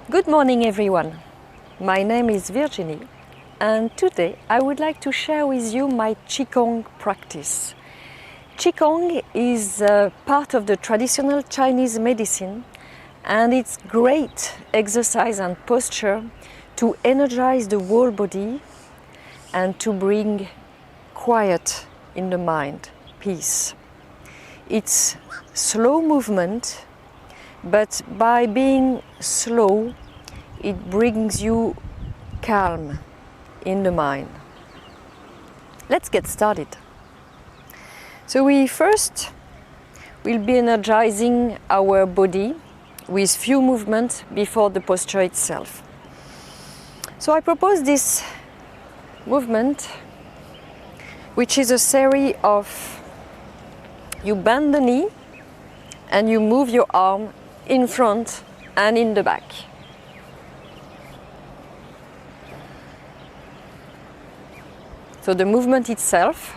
Good morning everyone. My name is Virginie and today I would like to share with you my Qigong practice. Qigong is part of the traditional Chinese medicine and it's great exercise and posture to energize the whole body and to bring quiet in the mind, peace. It's slow movement, but by being slow, it brings you calm in the mind. Let's get started. So we first will be energizing our body with few movements before the posture itself. So I propose this movement, which is a series of you bend the knee and you move your arm in front and in the back. So the movement itself,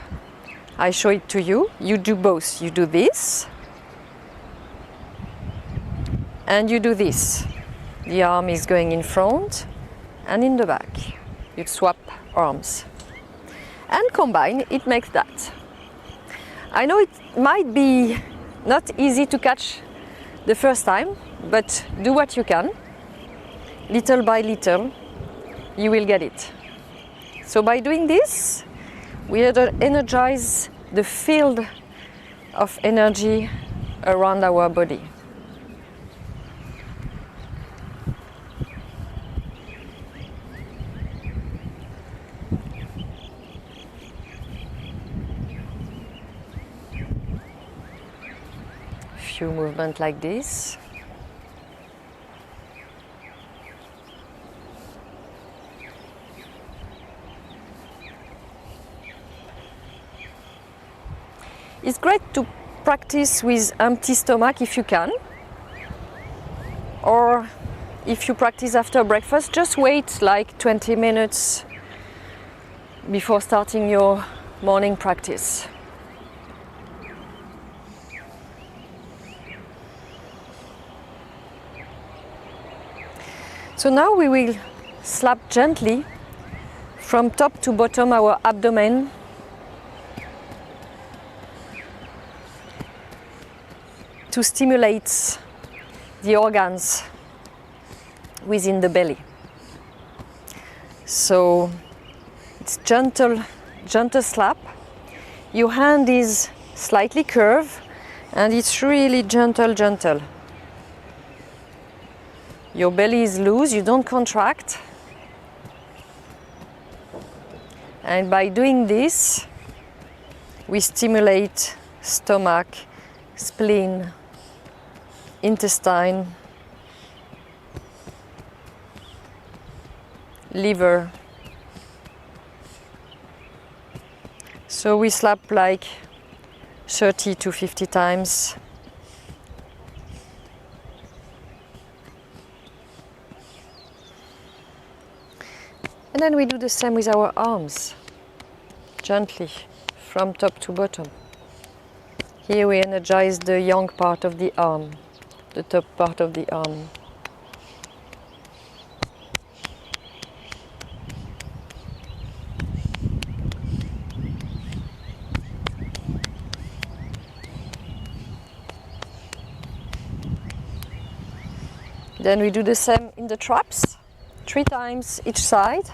I show it to you. You do both. You do this and you do this. The arm is going in front and in the back. You swap arms and combine, it makes that. I know it might be not easy to catch the first time, but do what you can. Little by little, you will get it. So by doing this, we energize the field of energy around our body. Few movements like this. It's great to practice with empty stomach if you can, or if you practice after breakfast, just wait like 20 minutes before starting your morning practice. So now we will slap gently from top to bottom our abdomen to stimulate the organs within the belly. So it's gentle slap. Your hand is slightly curved and it's really gentle. Your belly is loose, you don't contract. And by doing this, we stimulate stomach, spleen, intestine, liver. So we slap like 30 to 50 times. And then we do the same with our arms, gently, from top to bottom. Here we energize the yang part of the arm, the top part of the arm. Then we do the same in the traps, 3 times each side.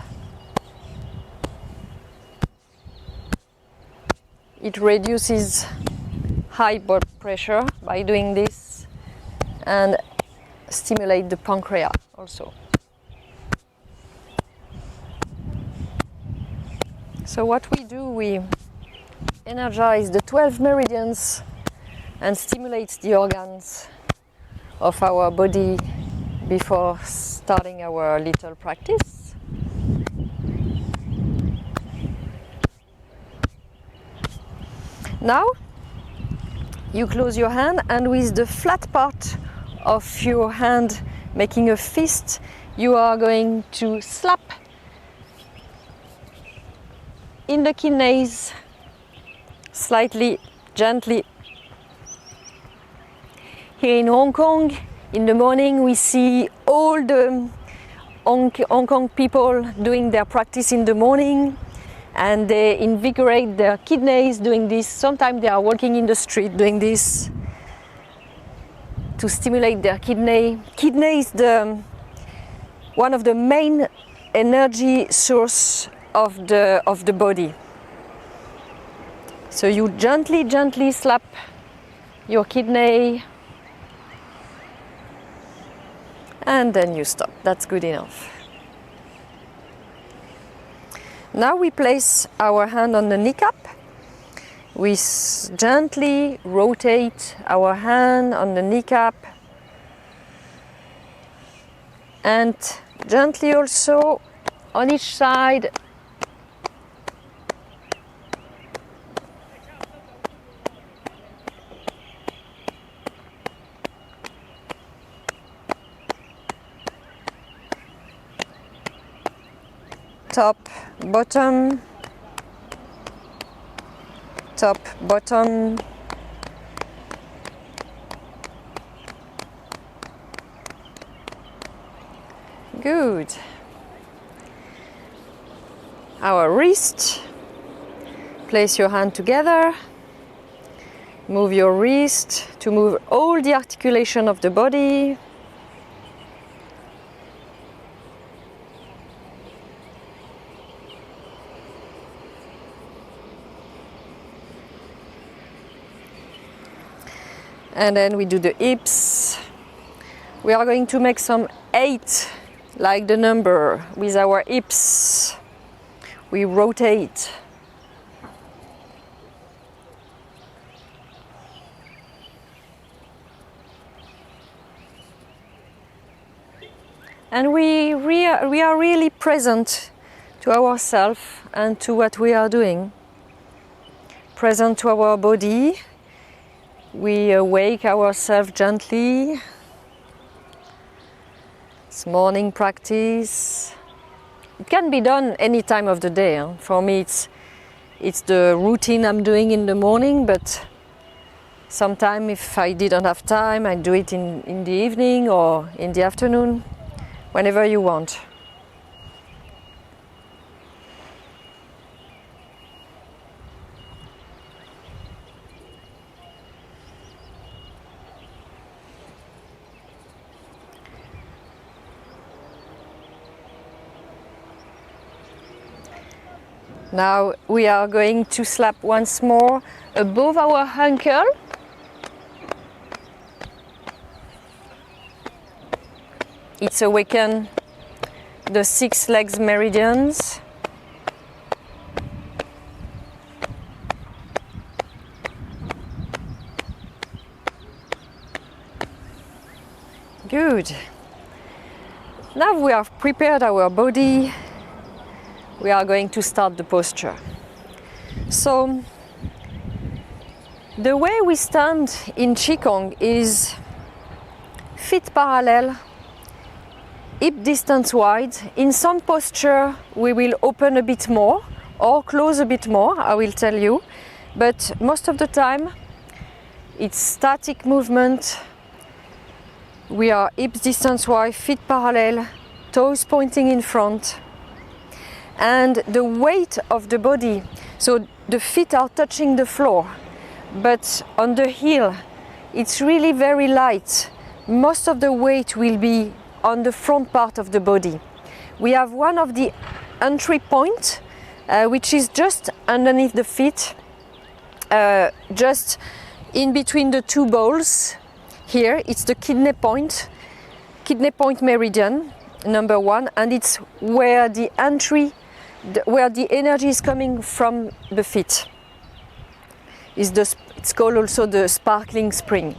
It reduces high blood pressure by doing this and stimulate the pancreas also. So what we do, we energize the 12 meridians and stimulate the organs of our body before starting our little practice. Now you close your hand and with the flat part of your hand making a fist, you are going to slap in the kidneys slightly, gently. Here in Hong Kong, In the morning we see all the Hong Kong people doing their practice in the morning, and they invigorate their kidneys doing this. Sometimes they are walking in the street doing this to stimulate their kidney. Kidney is one of the main energy source of the body. So you gently slap your kidney, and then you stop. That's good enough. Now we place our hand on the kneecap. We gently rotate our hand on the kneecap, and gently also on each side. Top, bottom, top, bottom. Good. Our wrist. Place your hand together. Move your wrist to move all the articulation of the body. And then we do the hips. We are going to make some 8, like the number, with our hips. We rotate. And we are really present to ourselves and to what we are doing. Present to our body. We awake ourselves gently. It's morning practice. It can be done any time of the day. For me, it's the routine I'm doing in the morning, but sometimes if I didn't have time, I do it in the evening or in the afternoon, whenever you want. Now we are going to slap once more above our ankle. It's awaken the 6 legs meridians. Good. Now we have prepared our body. We are going to start the posture. So, the way we stand in Qigong is feet parallel, hip distance wide. In some posture, we will open a bit more or close a bit more, I will tell you. But most of the time, it's static movement. We are hip distance wide, feet parallel, toes pointing in front. And the weight of the body, so the feet are touching the floor, but on the heel it's really very light. Most of the weight will be on the front part of the body. We have one of the entry point, which is just underneath the feet, just in between the 2 balls. Here it's the kidney point meridian, number 1, and it's where the entry, where the energy is coming from the feet. It's called also the sparkling spring.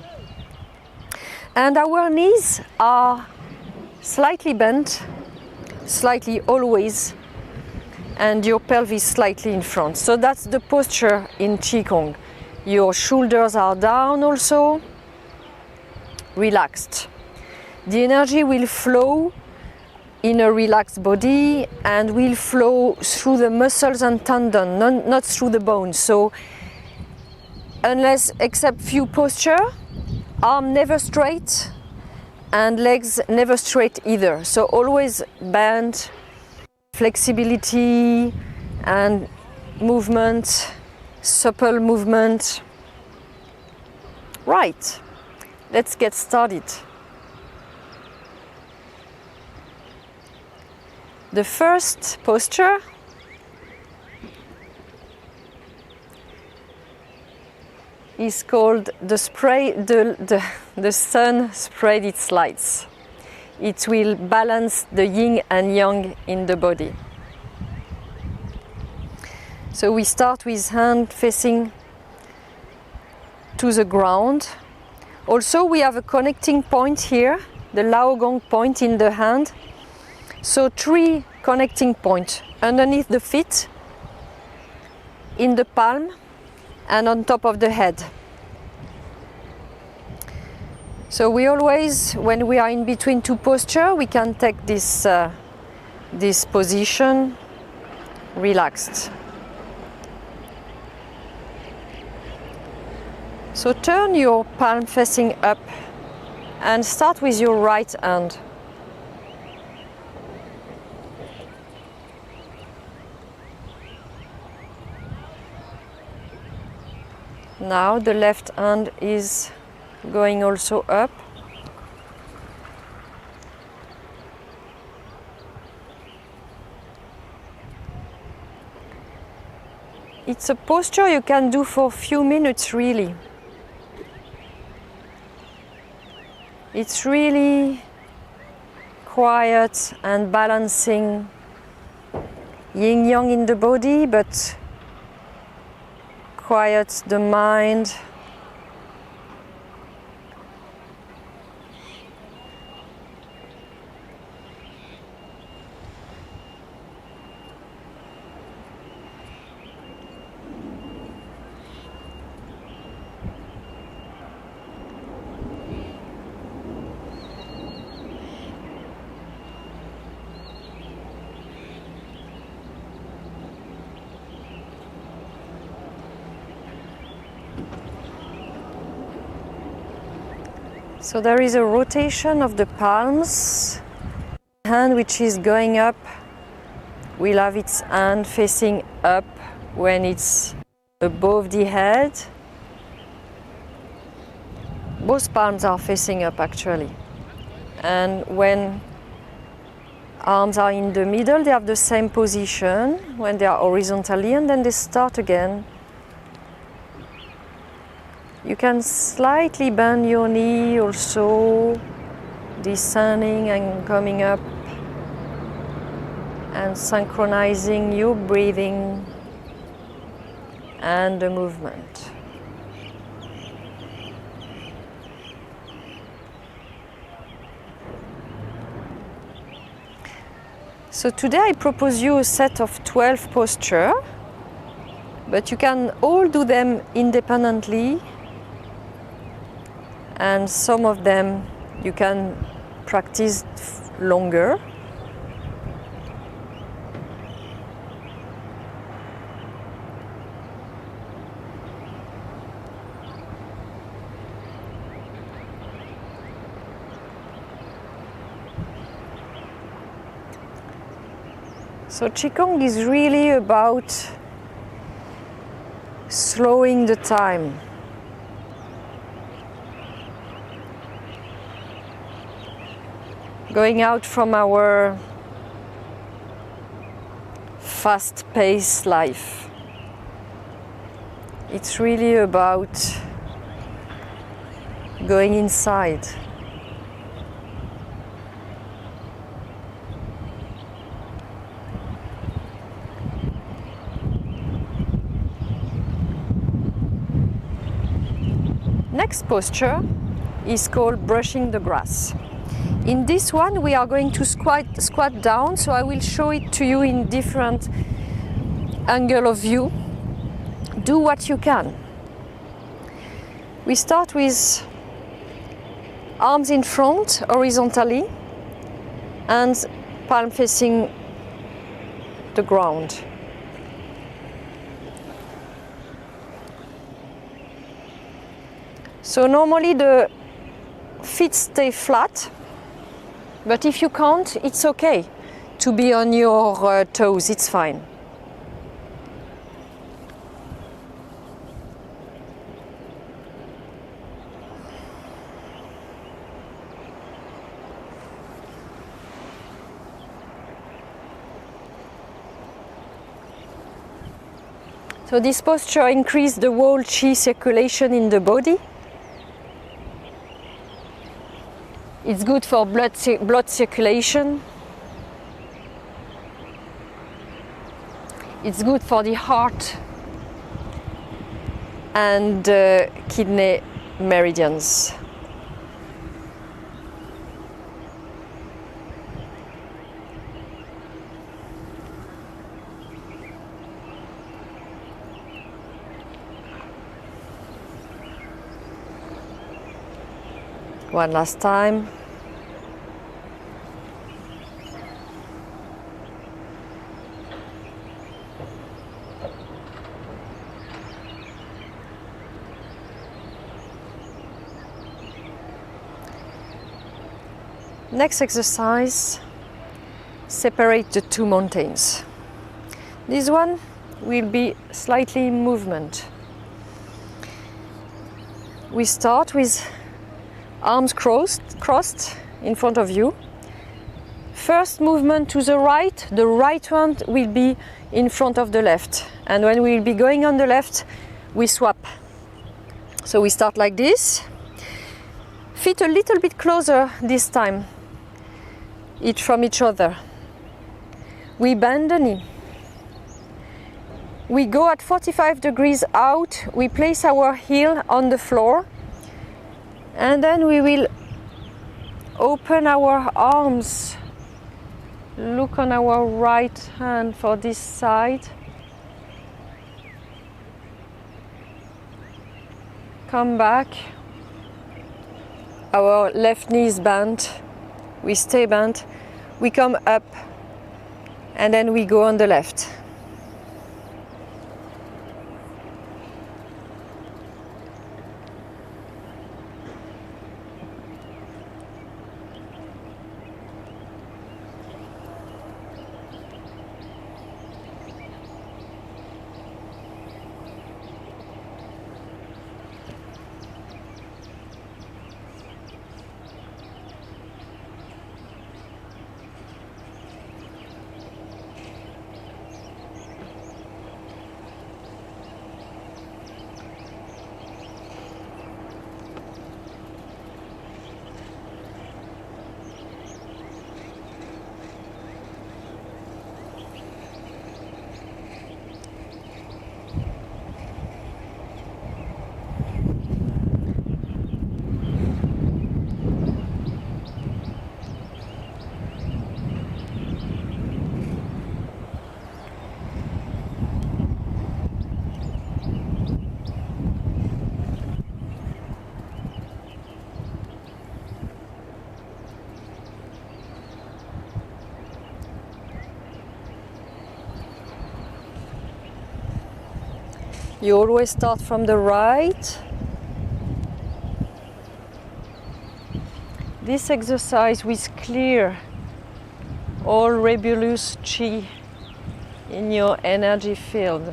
And our knees are slightly bent, slightly always, and your pelvis slightly in front. So that's the posture in Qigong. Your shoulders are down also, relaxed. The energy will flow in a relaxed body and will flow through the muscles and tendon, not through the bones. So except few posture, arm never straight and legs never straight either. So always bend, flexibility and movement, supple movement. Right, let's get started. The first posture is called the sun spread its lights. It will balance the yin and yang in the body. So we start with hand facing to the ground. Also we have a connecting point here, the Laogong point in the hand. So 3 connecting points underneath the feet, in the palm and on top of the head. So we always, when we are in between 2 postures, we can take this position relaxed. So turn your palm facing up and start with your right hand. Now the left hand is going also up. It's a posture you can do for a few minutes really. It's really quiet and balancing yin-yang in the body, but quiet the mind. So there is a rotation of the palms. The hand which is going up will have its hand facing up when it's above the head. Both palms are facing up actually. And when arms are in the middle, they have the same position when they are horizontally, and then they start again. You can slightly bend your knee also, descending and coming up, and synchronizing your breathing and the movement. So today I propose you a set of 12 postures, but you can all do them independently. And some of them you can practice longer. So Qigong is really about slowing the time. Going out from our fast-paced life. It's really about going inside. Next posture is called brushing the grass. In this one we are going to squat down, so I will show it to you in different angle of view. Do what you can. We start with arms in front horizontally and palm facing the ground. So normally the feet stay flat But if you can't, it's okay to be on your toes, it's fine. So this posture increases the whole qi circulation in the body. It's good for blood circulation. It's good for the heart and kidney meridians. One last time. Next exercise, separate the two mountains. This one will be slightly in movement. We start with arms crossed in front of you. First movement to the right one will be in front of the left. And when we will be going on the left, we swap. So we start like this. Feet a little bit closer this time, each from each other. We bend the knee. We go at 45 degrees out. We place our heel on the floor. And then we will open our arms. Look on our right hand for this side. Come back. Our left knee is bent. We stay bent. We come up. And then we go on the left. You always start from the right. This exercise will clear all rebellious qi in your energy field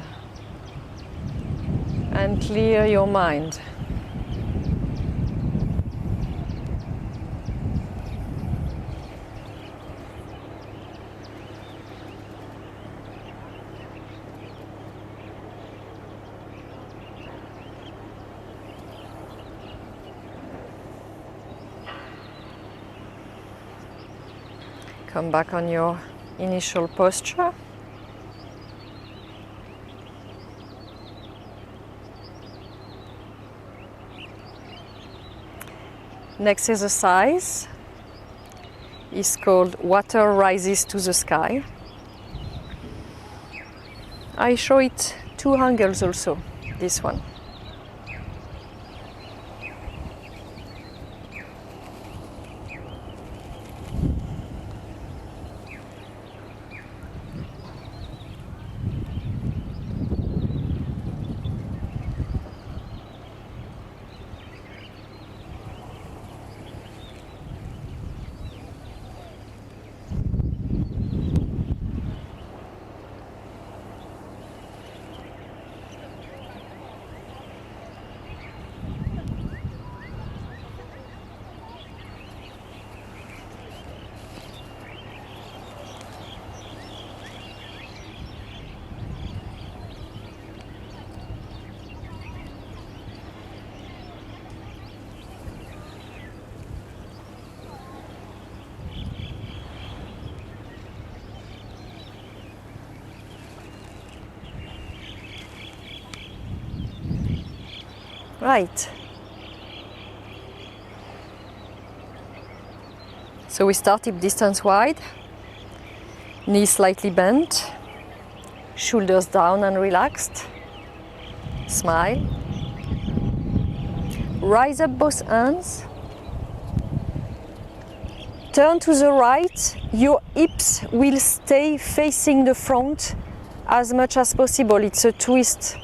and clear your mind. Come back on your initial posture. Next exercise is called Water Rises to the Sky. I show it two angles also, this one. Right. So we start hip distance wide, knees slightly bent, shoulders down and relaxed. Smile. Rise up both hands. Turn to the right. Your hips will stay facing the front as much as possible. It's a twist.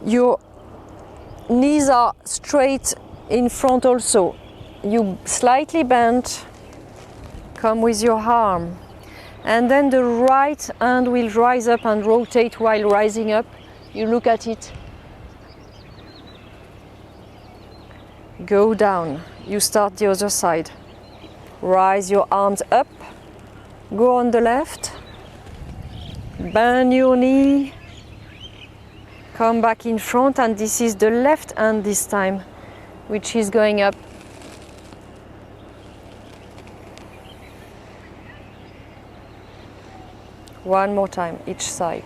Your knees are straight in front also. You slightly bend. Come with your arm. And then the right hand will rise up and rotate while rising up. You look at it. Go down. You start the other side. Rise your arms up. Go on the left. Bend your knee. Come back in front, and this is the left hand this time, which is going up. One more time, each side.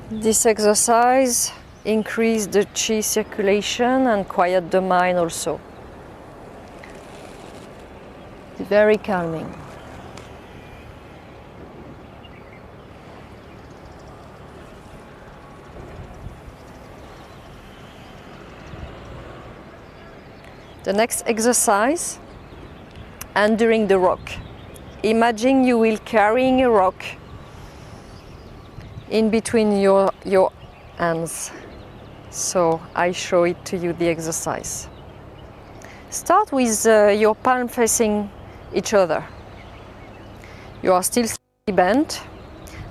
This exercise increases the chi circulation and quiet the mind also. Very calming. The next exercise, enduring the rock. Imagine you will carrying a rock in between your hands. So I show it to you, the exercise. Start with your palm facing each other. You are still slightly bent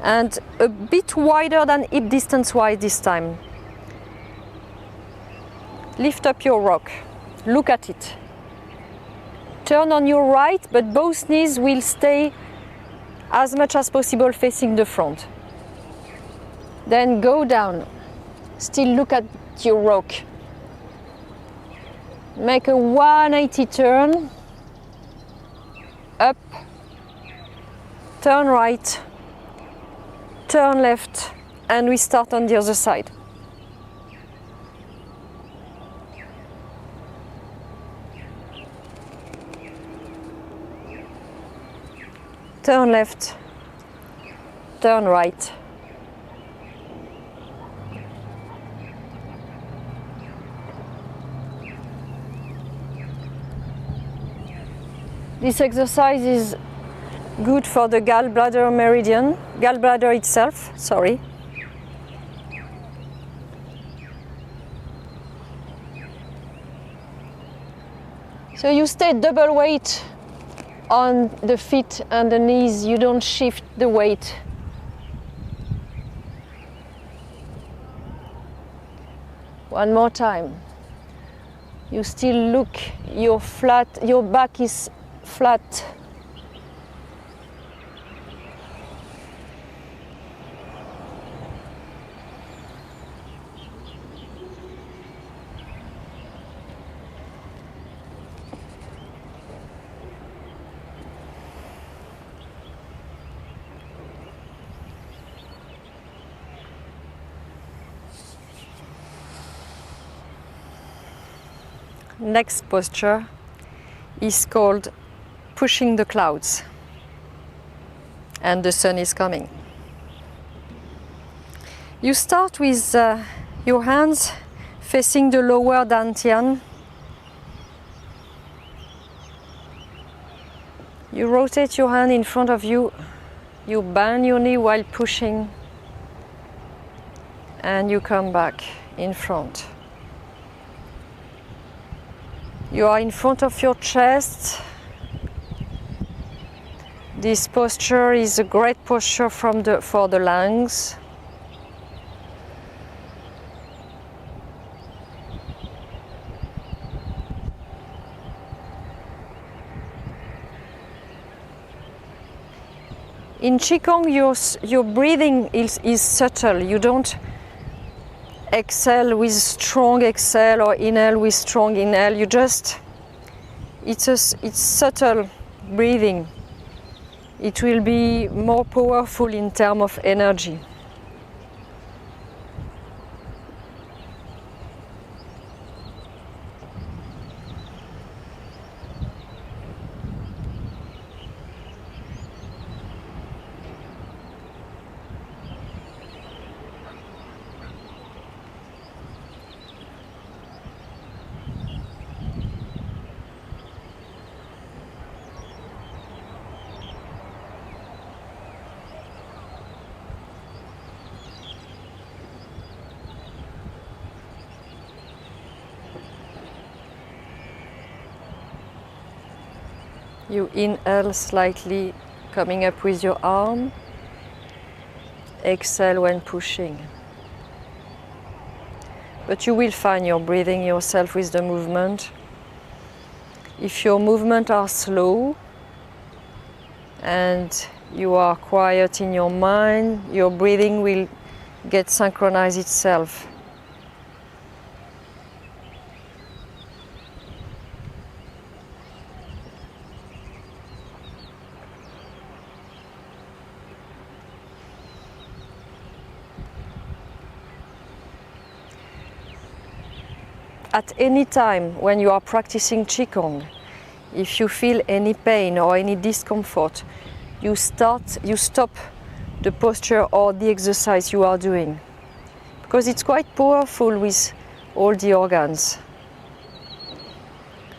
and a bit wider than hip distance wide this time. Lift up your rock. Look at it. Turn on your right, but both knees will stay as much as possible facing the front. Then go down. Still look at your rock. Make a 180 turn. Up. Turn right. Turn left. And we start on the other side. Turn left. Turn right. This exercise is good for the gallbladder meridian, gallbladder itself, sorry. So you stay double weight on the feet and the knees, you don't shift the weight. One more time. You still look, your back is flat. Next posture is called pushing the clouds, and the sun is coming. You start with your hands facing the lower dantian. You rotate your hand in front of you You bend your knee while pushing and you come back in front. You are in front of your chest. This posture is a great posture for the lungs. In Qigong, your breathing is subtle. You don't exhale with strong exhale or inhale with strong inhale. It's subtle breathing. It will be more powerful in terms of energy. You inhale slightly, coming up with your arm. Exhale when pushing. But you will find your breathing yourself with the movement. If your movements are slow and you are quiet in your mind, your breathing will get synchronized itself. At any time when you are practicing Qigong, if you feel any pain or any discomfort, you stop the posture or the exercise you are doing, because it's quite powerful with all the organs.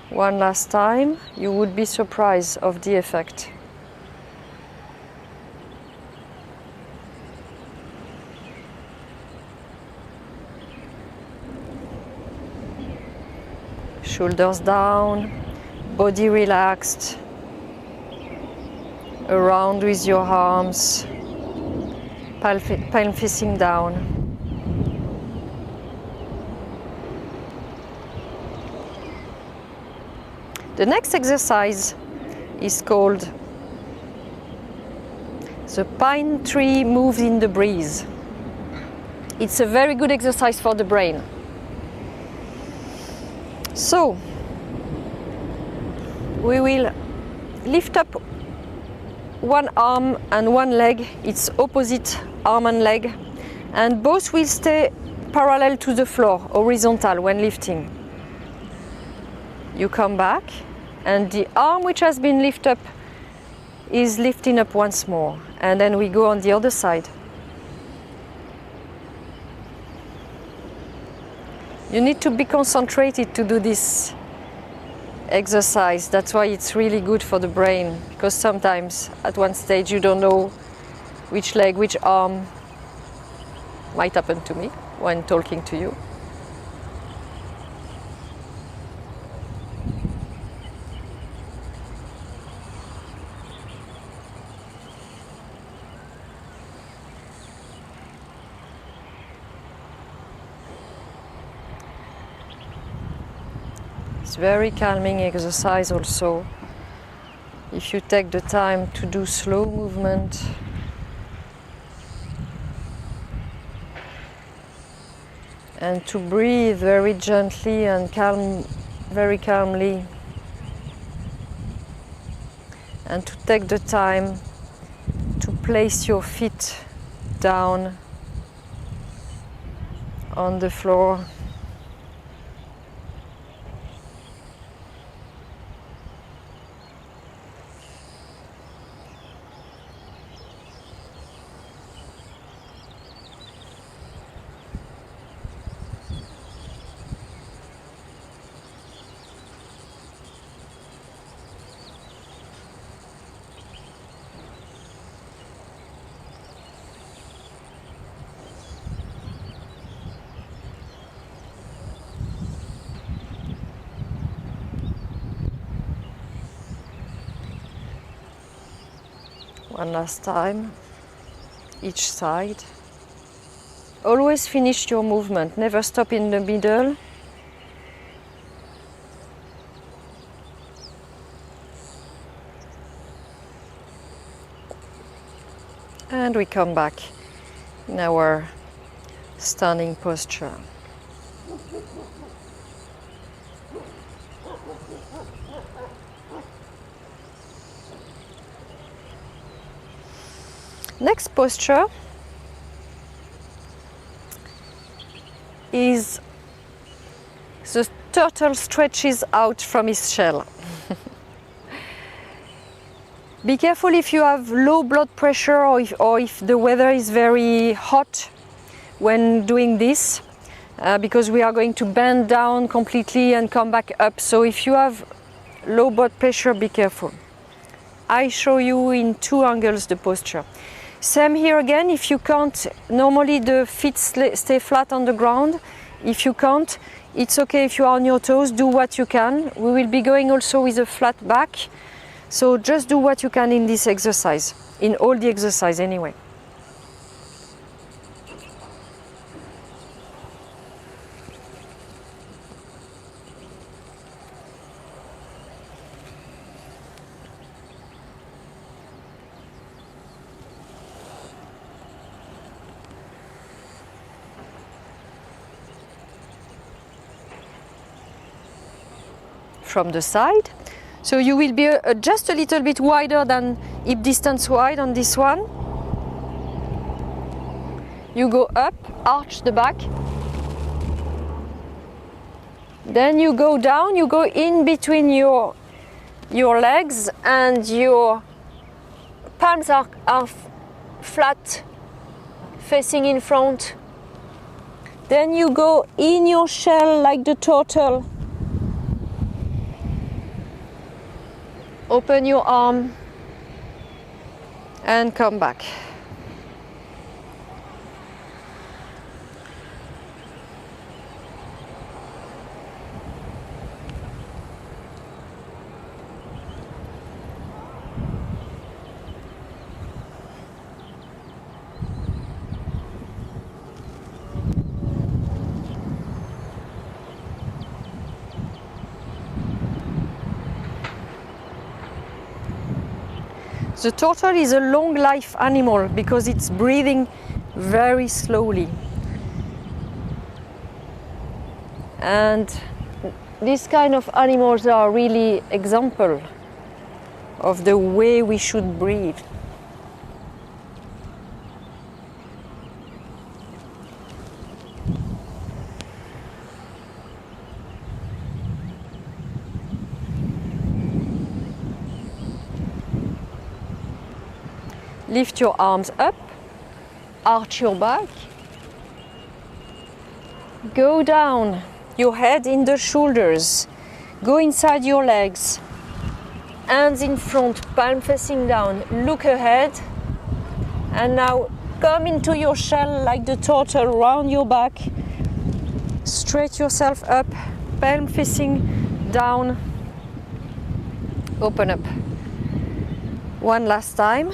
One last time, you would be surprised of the effect. Shoulders down, body relaxed, around with your arms, palm facing down. The next exercise is called the pine tree moves in the breeze. It's a very good exercise for the brain. So, we will lift up one arm and one leg, it's opposite arm and leg, and both will stay parallel to the floor, horizontal when lifting. You come back, and the arm which has been lifted up is lifting up once more, and then we go on the other side. You need to be concentrated to do this exercise. That's why it's really good for the brain, because sometimes at one stage you don't know which leg, which arm. Might happen to me when talking to you. It's very calming exercise also. If you take the time to do slow movement, and to breathe very gently and very calmly, and to take the time to place your feet down on the floor. One last time, each side. Always finish your movement, never stop in the middle. And we come back in our standing posture. Next posture is the turtle stretches out from his shell. Be careful if you have low blood pressure or if the weather is very hot when doing this, because we are going to bend down completely and come back up. So if you have low blood pressure, be careful. I show you in two angles the posture. Same here again, if you can't, normally the feet stay flat on the ground. If you can't, it's okay if you are on your toes, do what you can. We will be going also with a flat back. So just do what you can in this exercise, in all the exercise anyway. From the side. So you will be just a little bit wider than hip distance wide on this one. You go up, arch the back. Then you go down, you go in between your legs and your palms are flat, facing in front. Then you go in your shell like the turtle. Open your arm and come back. The turtle is a long life animal because it's breathing very slowly. And these kind of animals are really example of the way we should breathe. Lift your arms up, arch your back, go down, your head in the shoulders, go inside your legs, hands in front, palm facing down, look ahead, and now come into your shell like the turtle, round your back, straight yourself up, palm facing down, open up. One last time.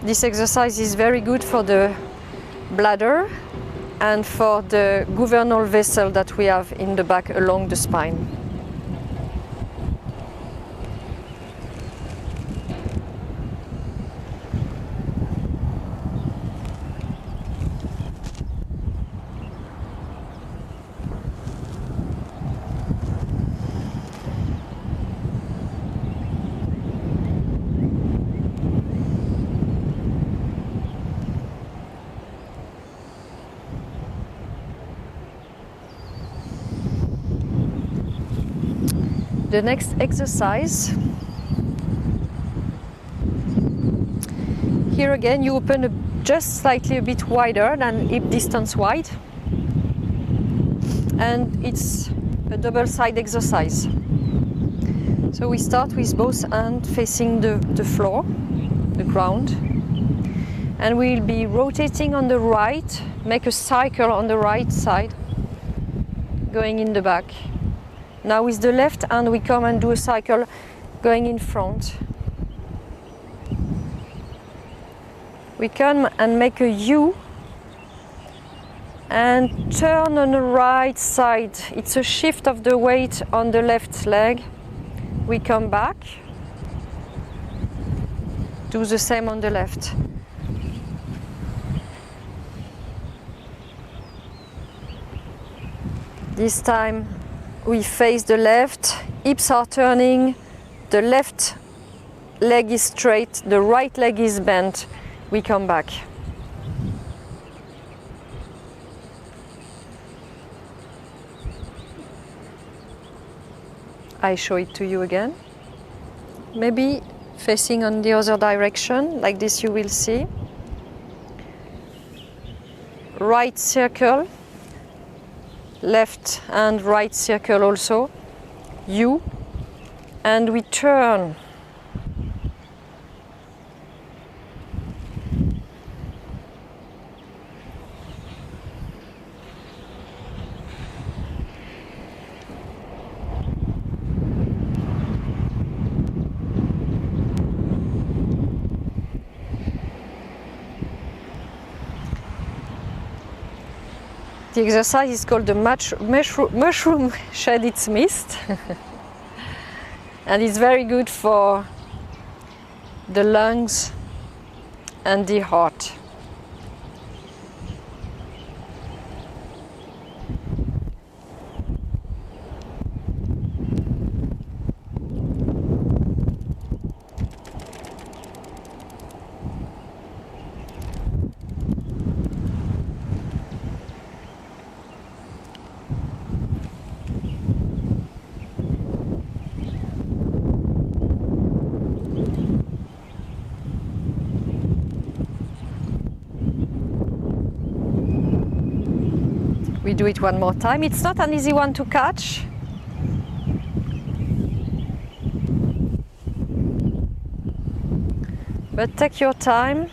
This exercise is very good for the bladder and for the governal vessel that we have in the back along the spine. The next exercise, here again you open just slightly a bit wider than hip distance wide, and it's a double side exercise. So we start with both hands facing the floor, the ground, and we'll be rotating on the right, make a cycle on the right side, going in the back. Now with the left hand we come and do a cycle going in front. We come and make a U and turn on the right side. It's a shift of the weight on the left leg. We come back. Do the same on the left. This time we face the left, hips are turning, the left leg is straight, the right leg is bent. We come back. I show it to you again. Maybe facing on the other direction, like this you will see. Right circle, left and right circle also. U, and we turn. The exercise is called the mushroom shed its mist and it's very good for the lungs and the heart. We do it one more time. It's not an easy one to catch. But take your time.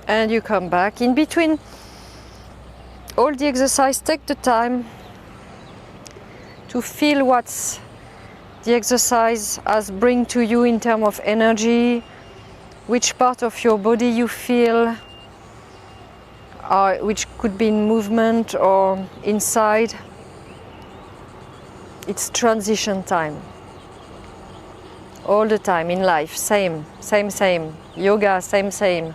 And you come back. In between all the exercise, take the time to feel what the exercise has bring to you in terms of energy, which part of your body you feel, which could be in movement or inside. It's transition time. All the time in life, same. Yoga, same.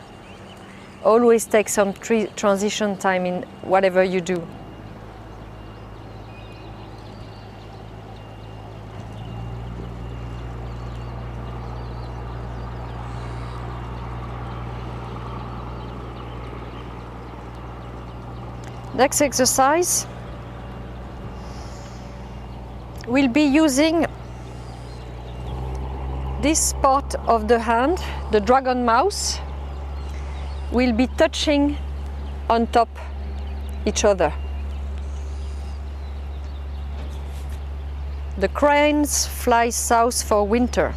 Always take some transition time in whatever you do. Next exercise, we'll be using this part of the hand, the dragon mouse. Will be touching on top each other. The cranes fly south for winter.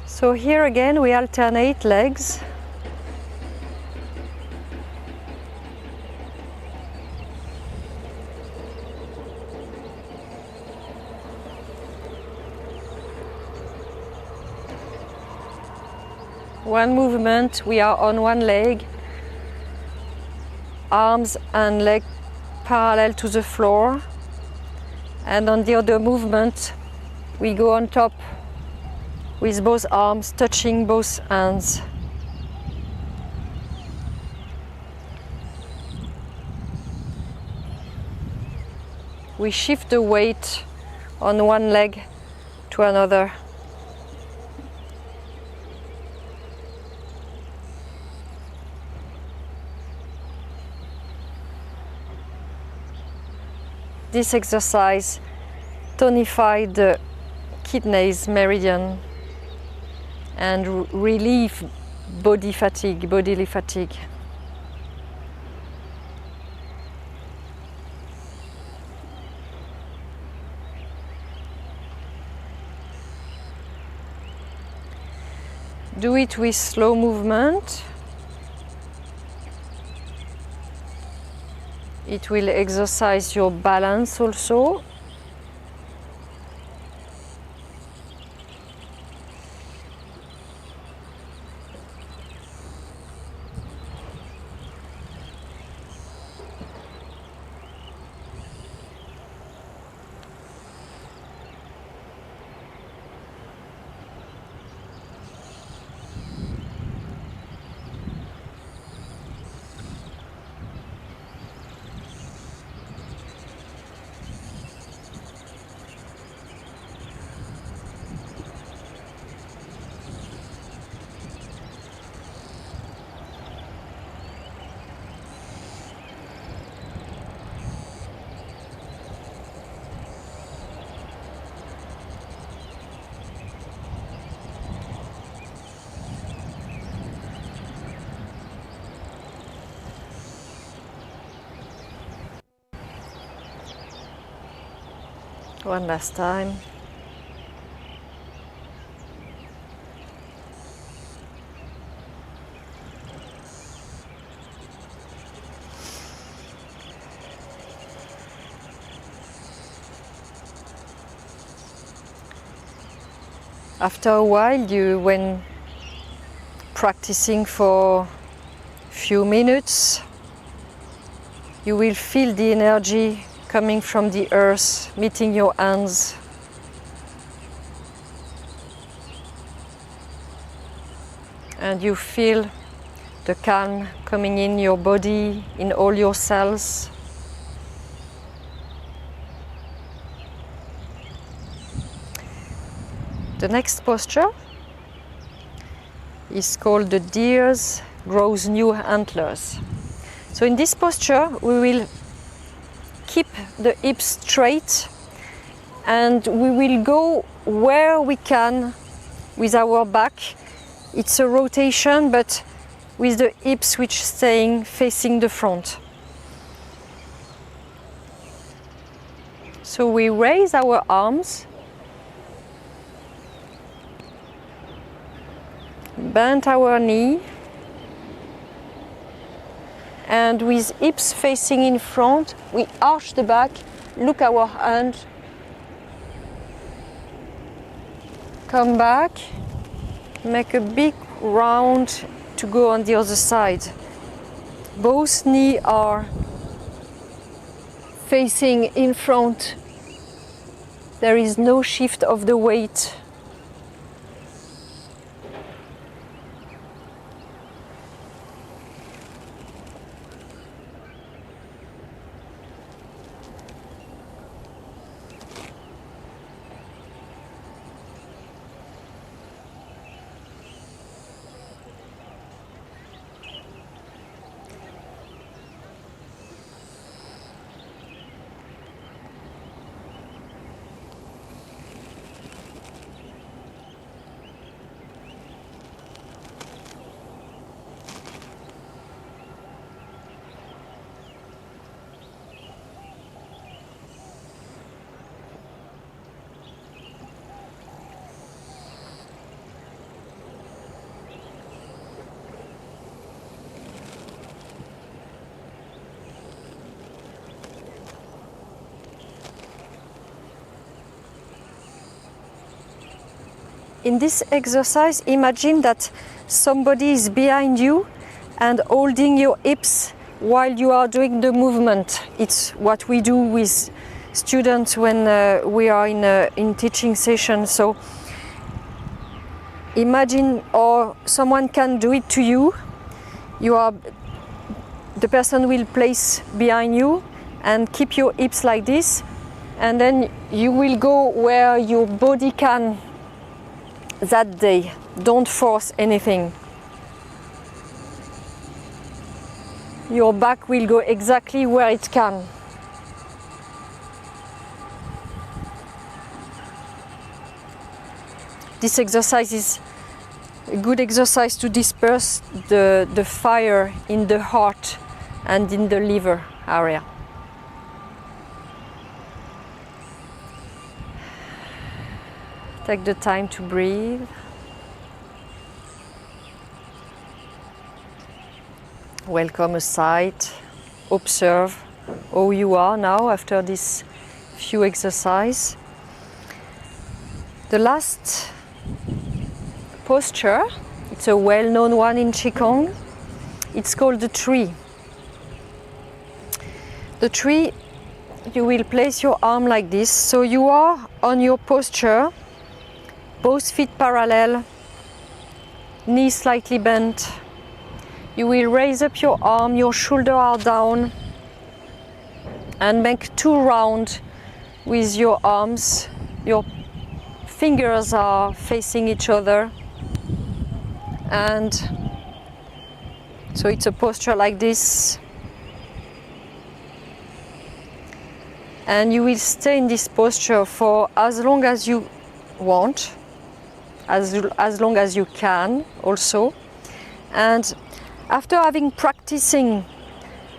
So here again we alternate legs. One movement, we are on one leg, arms and leg parallel to the floor, And on the other movement, we go on top with both arms, touching both hands. We shift the weight on one leg to another. This exercise tonifies the kidneys, meridian, and relieve bodily fatigue. Do it with slow movement. It will exercise your balance also. One last time. After a while, when practicing for a few minutes, you will feel the energy coming from the earth, meeting your hands. And you feel the calm coming in your body, in all your cells. The next posture is called the deer grows new antlers. So in this posture, we will keep the hips straight and we will go where we can with our back. It's a rotation, but with the hips which staying facing the front. So we raise our arms, bend our knee, and with hips facing in front, we arch the back, look our hand, come back, make a big round to go on the other side. Both knees are facing in front. There is no shift of the weight. In this exercise, imagine that somebody is behind you and holding your hips while you are doing the movement. It's what we do with students when we are in teaching session. So imagine, or someone can do it to you. The person will place behind you and keep your hips like this, and then you will go where your body can that day. Don't force anything. Your back will go exactly where it can. This exercise is a good exercise to disperse the fire in the heart and in the liver area. Take the time to breathe. Welcome aside. Observe how you are now after this few exercises. The last posture, it's a well-known one in Qigong. It's called the tree. The tree, you will place your arm like this. So you are on your posture, both feet parallel, knees slightly bent. You will raise up your arm, your shoulders are down, and make 2 rounds with your arms. Your fingers are facing each other, and so it's a posture like this. And you will stay in this posture for as long as you want, as long as you can also. And after having practicing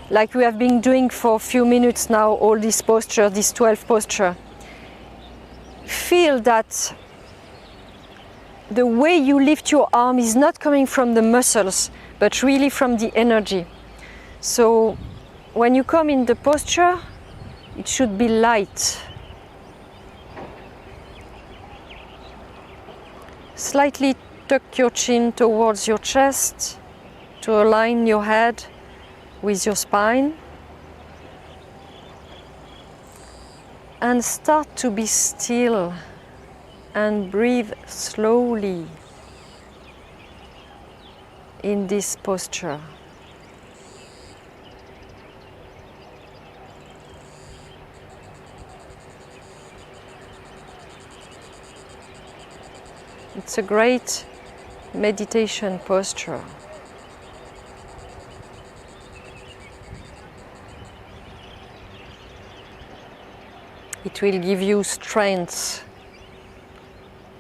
like we have been doing for a few minutes now, all this posture, this 12 posture, feel that the way you lift your arm is not coming from the muscles, but really from the energy. So when you come in the posture, it should be light. Slightly tuck your chin towards your chest to align your head with your spine. And start to be still and breathe slowly in this posture. It's a great meditation posture. It will give you strength,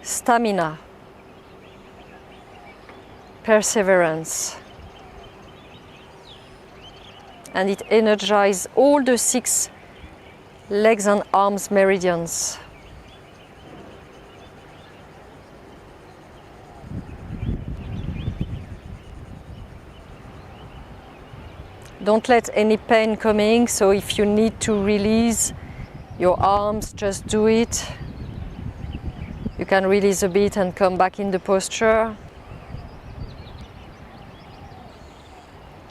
stamina, perseverance, and it energizes all the 6 legs and arms meridians. Don't let any pain coming, so if you need to release your arms, just do it. You can release a bit and come back in the posture.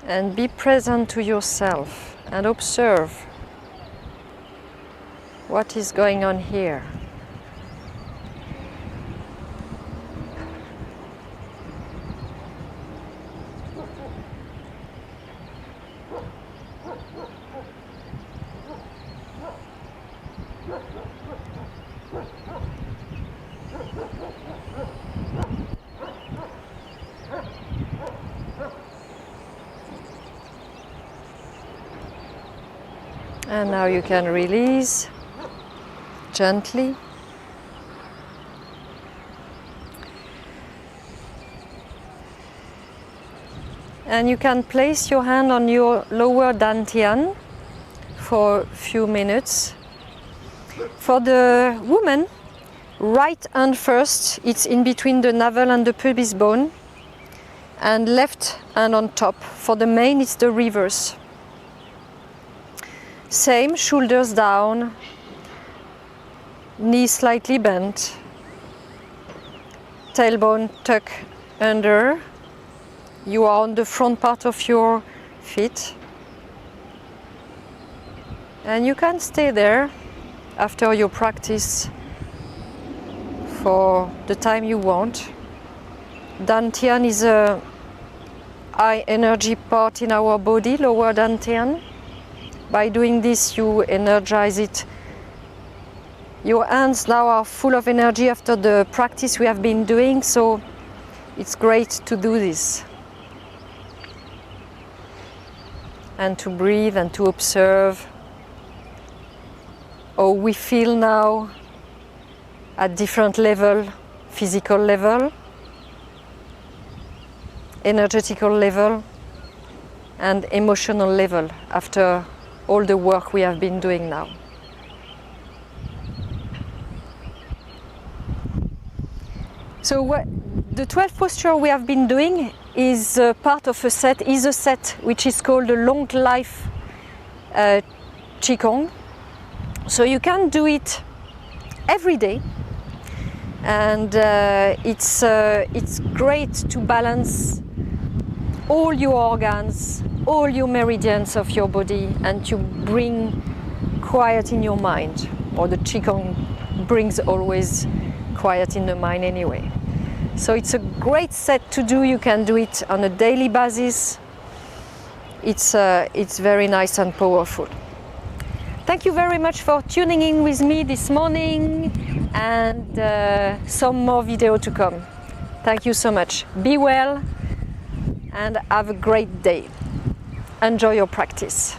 And be present to yourself and observe what is going on here. And now you can release gently. And you can place your hand on your lower dantian for a few minutes. For the woman, right hand first, it's in between the navel and the pubis bone, and left hand on top. For the man, it's the reverse. Same, shoulders down, knees slightly bent, tailbone tuck under. You are on the front part of your feet. And you can stay there after your practice for the time you want. Dantian is a high energy part in our body, lower dantian. By doing this, you energize it. Your hands now are full of energy after the practice we have been doing, so it's great to do this. And to breathe and to observe how we feel now at different level, physical level, energetical level, and emotional level after all the work we have been doing now. So the 12 posture we have been doing is part of a set which is called the Long Life Qigong. So you can do it every day, and it's great to balance all your organs, all your meridians of your body, and to bring quiet in your mind. Or the Qigong brings always quiet in the mind anyway. So it's a great set to do. You can do it on a daily basis. It's very nice and powerful. Thank you very much for tuning in with me this morning, and some more video to come. Thank you so much. Be well and have a great day. Enjoy your practice.